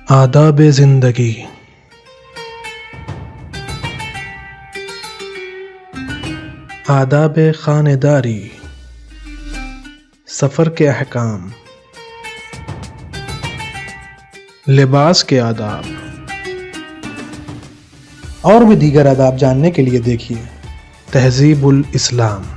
آداب زندگی۔ آداب خانیداری، سفر کے احکام، لباس کے آداب اور بھی دیگر آداب جاننے کے لیے دیکھیے تہذیب الاسلام۔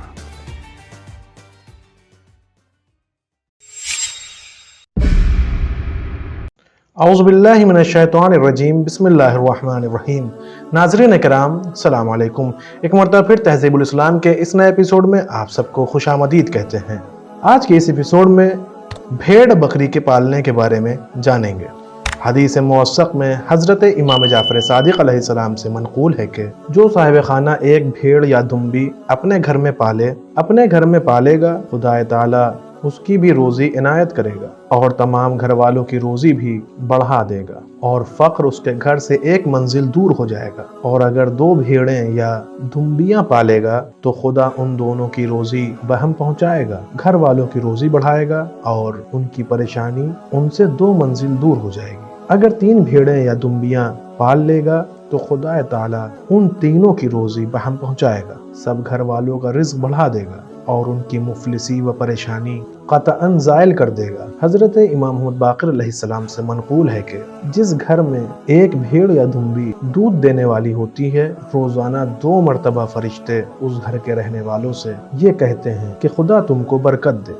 اعوذ باللہ من الشیطان الرجیم، بسم اللہ الرحمن الرحیم۔ ناظرین کرام، السلام علیکم۔ ایک مرتبہ پھر تہذیب الاسلام کے اس نئے ایپیسوڈ میں آپ سب کو خوش آمدید کہتے ہیں۔ آج کے اس ایپیسوڈ میں بھیڑ بکری کے پالنے کے بارے میں جانیں گے۔ حدیث موثق میں حضرت امام جعفر صادق علیہ السلام سے منقول ہے کہ جو صاحب خانہ ایک بھیڑ یا دمبی اپنے گھر میں پالے گا، خدا تعالی اس کی بھی روزی عنایت کرے گا اور تمام گھر والوں کی روزی بھی بڑھا دے گا، اور فقر اس کے گھر سے ایک منزل دور ہو جائے گا۔ اور اگر 2 بھیڑیں یا دمبیاں پالے گا تو خدا ان دونوں کی روزی بہم پہنچائے گا، گھر والوں کی روزی بڑھائے گا اور ان کی پریشانی ان سے 2 منزل دور ہو جائے گی۔ اگر 3 بھیڑیں یا دمبیاں پال لے گا تو خدا تعالی ان تینوں کی روزی بہم پہنچائے گا، سب گھر والوں کا رزق بڑھا دے گا اور ان کی مفلسی و پریشانی قطعاً زائل کر دے گا۔ حضرت امام محمد باقر علیہ السلام سے منقول ہے کہ جس گھر میں ایک بھیڑ یا دمبی دودھ دینے والی ہوتی ہے، روزانہ 2 مرتبہ فرشتے اس گھر کے رہنے والوں سے یہ کہتے ہیں کہ خدا تم کو برکت دے۔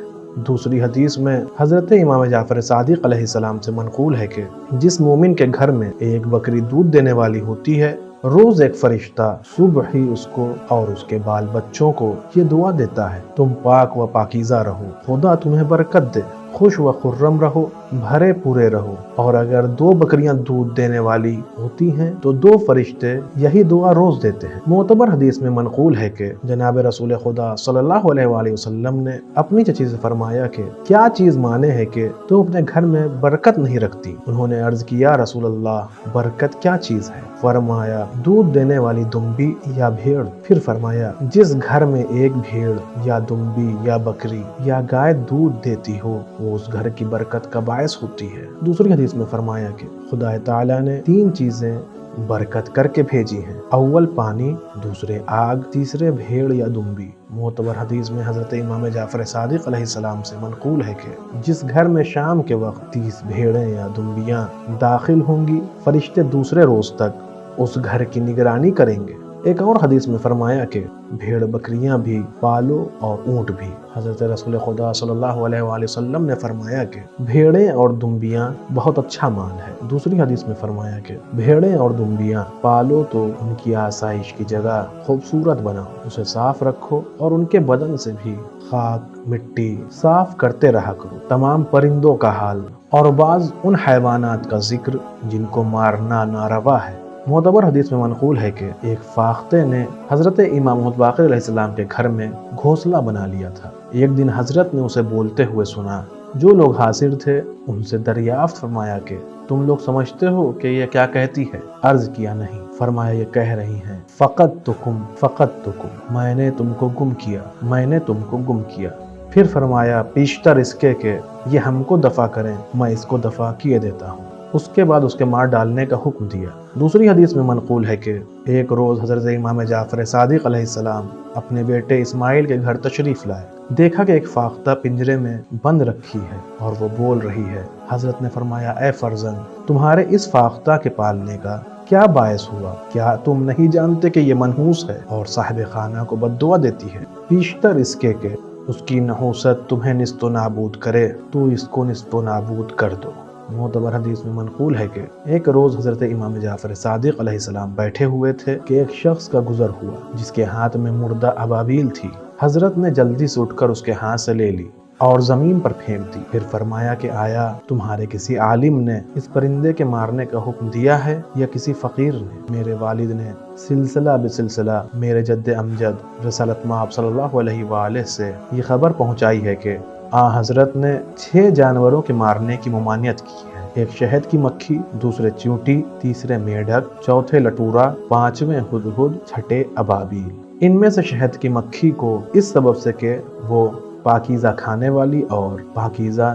دوسری حدیث میں حضرت امام جعفر صادق علیہ السلام سے منقول ہے کہ جس مومن کے گھر میں ایک بکری دودھ دینے والی ہوتی ہے، روز ایک فرشتہ صبح ہی اس کو اور اس کے بال بچوں کو یہ دعا دیتا ہے، تم پاک و پاکیزہ رہو، خدا تمہیں برکت دے، خوش و خرم رہو، بھرے پورے رہو۔ اور اگر 2 بکریاں دودھ دینے والی ہوتی ہیں تو 2 فرشتے یہی دعا روز دیتے ہیں۔ معتبر حدیث میں منقول ہے کہ جناب رسول خدا صلی اللہ علیہ وآلہ وسلم نے اپنی چچی سے فرمایا کہ کیا چیز مانے ہے کہ تم اپنے گھر میں برکت نہیں رکھتی؟ انہوں نے عرض کیا، رسول اللہ، برکت کیا چیز ہے؟ فرمایا، دودھ دینے والی دمبی یا بھیڑ۔ پھر فرمایا، جس گھر میں ایک بھیڑ یا دمبی یا بکری یا گائے دودھ دیتی ہو وہ اس گھر کی برکت کا باعث ہوتی ہے۔ دوسری حدیث میں فرمایا کہ خدا تعالی نے 3 چیزیں برکت کر کے بھیجی ہیں، اول پانی، دوسرے آگ، تیسرے بھیڑ یا دمبی۔ معتبر حدیث میں حضرت امام جعفر صادق علیہ السلام سے منقول ہے کہ جس گھر میں شام کے وقت 30 بھیڑیں یا دمبیاں داخل ہوں گی، فرشتے دوسرے روز تک اس گھر کی نگرانی کریں گے۔ ایک اور حدیث میں فرمایا کہ بھیڑ بکریاں بھی پالو اور اونٹ بھی۔ حضرت رسول خدا صلی اللہ علیہ وآلہ وسلم نے فرمایا کہ بھیڑیں اور دمبیاں بہت اچھا مال ہے۔ دوسری حدیث میں فرمایا کہ بھیڑیں اور دمبیاں پالو تو ان کی آسائش کی جگہ خوبصورت بناؤ، اسے صاف رکھو اور ان کے بدن سے بھی خاک مٹی صاف کرتے رہا کرو۔ تمام پرندوں کا حال اور بعض ان حیوانات کا ذکر جن کو مارنا ناروا ہے۔ معتبر حدیث میں منقول ہے کہ ایک فاختے نے حضرت امام محمد باقر علیہ السلام کے گھر میں گھونسلہ بنا لیا تھا۔ ایک دن حضرت نے اسے بولتے ہوئے سنا۔ جو لوگ حاضر تھے ان سے دریافت فرمایا کہ تم لوگ سمجھتے ہو کہ یہ کیا کہتی ہے؟ عرض کیا، نہیں۔ فرمایا، یہ کہہ رہی ہیں، فقط تکم، میں نے تم کو گم کیا۔ پھر فرمایا، پیشتر اس کے کہ یہ ہم کو دفع کریں، میں اس کو دفع کیے دیتا ہوں۔ اس کے بعد اس کے مار ڈالنے کا حکم دیا۔ دوسری حدیث میں منقول ہے کہ ایک روز حضرت امام جعفر صادق علیہ السلام اپنے بیٹے اسماعیل کے گھر تشریف لائے۔ دیکھا کہ ایک فاختہ پنجرے میں بند رکھی ہے اور وہ بول رہی ہے۔ حضرت نے فرمایا، اے فرزند، تمہارے اس فاختہ کے پالنے کا کیا باعث ہوا؟ کیا تم نہیں جانتے کہ یہ منحوس ہے اور صاحب خانہ کو بد دعا دیتی ہے؟ پیشتر اس کے کہ اس کی نحوست تمہیں نست و نابود کرے، تو اس کو نست و نابود کر دو۔ معتبر حدیث میں منقول ہے کہ ایک روز حضرت امام جعفر صادق علیہ السلام بیٹھے ہوئے تھے کہ ایک شخص کا گزر ہوا جس کے ہاتھ میں مردہ ابابیل تھی۔ حضرت نے جلدی سے اٹھ کر اس کے ہاتھ سے لے لی اور زمین پر پھینک دی۔ پھر فرمایا کہ آیا تمہارے کسی عالم نے اس پرندے کے مارنے کا حکم دیا ہے یا کسی فقیر نے؟ میرے والد نے سلسلہ بسلسلہ میرے جد امجد رسالت مآب صلی اللہ علیہ وآلہ سے یہ خبر پہنچائی ہے کہ حضرت نے 6 جانوروں کے مارنے کی ممانعت کی ہے، ایک شہد کی مکھی، دوسرے چیونٹی، تیسرے میڈک، چوتھے لٹورا، 5ویں ہدہد، 6 ابابیل۔ ان میں سے شہد کی مکھی کو اس سبب سے کہ وہ پاکیزہ کھانے والی اور پاکیزہ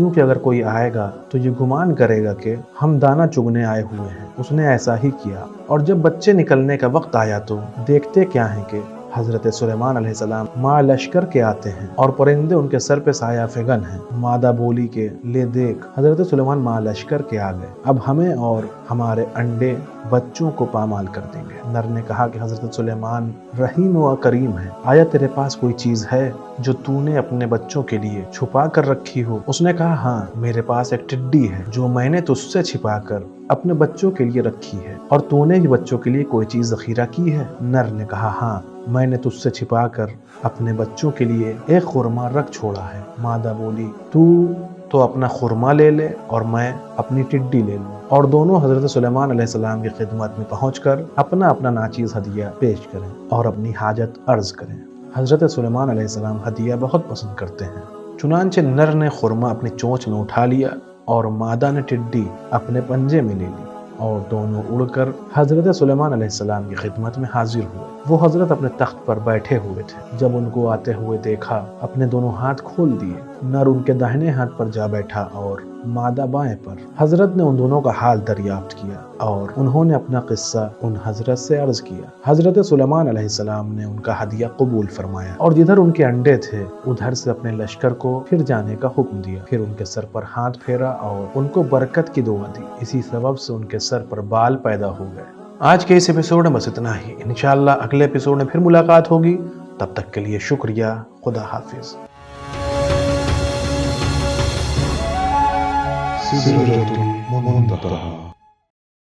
کیونکہ اگر کوئی آئے گا تو یہ گمان کرے گا کہ ہم دانہ چگنے آئے ہوئے ہیں۔ اس نے ایسا ہی کیا، اور جب بچے نکلنے کا وقت آیا تو دیکھتے کیا ہیں کہ حضرت سلیمان علیہ السلام ماں لشکر کے آتے ہیں اور پرندے ان کے سر پہ سایہ فگن ہیں۔ مادہ بولی کہ لے دیکھ، حضرت سلیمان ماں لشکر کے آ گئے، اب ہمیں اور ہمارے انڈے بچوں کو پامال کر دیں گے۔ نر نے کہا کہ حضرت سلیمان رحیم و کریم ہے، آیا تیرے پاس کوئی چیز ہے جو تو نے اپنے بچوں کے لیے چھپا کر رکھی ہو؟ اس نے کہا ہاں، میرے پاس ایک ٹڈی ہے جو میں نے تجھ سے چھپا کر اپنے بچوں کے لیے رکھی ہے، اور تو نے بھی بچوں کے لیے کوئی چیز ذخیرہ کی ہے؟ نر نے کہا ہاں، میں نے تجھ سے چھپا کر اپنے بچوں کے لیے ایک خرما رکھ چھوڑا ہے۔ مادہ بولی تو اپنا خرما لے لے اور میں اپنی ٹڈی لے لوں، اور دونوں حضرت سلیمان علیہ السلام کی خدمت میں پہنچ کر اپنا اپنا ناچیز ہدیہ پیش کریں اور اپنی حاجت عرض کریں۔ حضرت سلیمان علیہ السلام ہدیہ بہت پسند کرتے ہیں، چنانچہ نر نے خرما اپنی چونچ میں اٹھا لیا اور مادہ نے ٹڈی اپنے پنجے میں لے لی، اور دونوں اڑ کر حضرت سلیمان علیہ السلام کی خدمت میں حاضر ہوئے۔ وہ حضرت اپنے تخت پر بیٹھے ہوئے تھے، جب ان کو آتے ہوئے دیکھا اپنے دونوں ہاتھ کھول دیے، نر ان کے داہنے ہاتھ پر جا بیٹھا اور مادہ بائیں پر۔ حضرت نے ان دونوں کا حال دریافت کیا اور انہوں نے اپنا قصہ ان حضرت سے عرض کیا۔ حضرت سلیمان علیہ السلام نے ان کا ہدیہ قبول فرمایا اور جدھر ان کے انڈے تھے ادھر سے اپنے لشکر کو پھر جانے کا حکم دیا، پھر ان کے سر پر ہاتھ پھیرا اور ان کو برکت کی دعا دی۔ اسی سبب سے ان کے سر پر بال پیدا ہو گئے۔ آج کے اس ایپیسوڈ میں بس اتنا ہی، انشاءاللہ اگلے ایپیسوڈ میں پھر ملاقات ہوگی، تب تک کے لیے شکریہ، خدا حافظ۔ سدرة المنتهى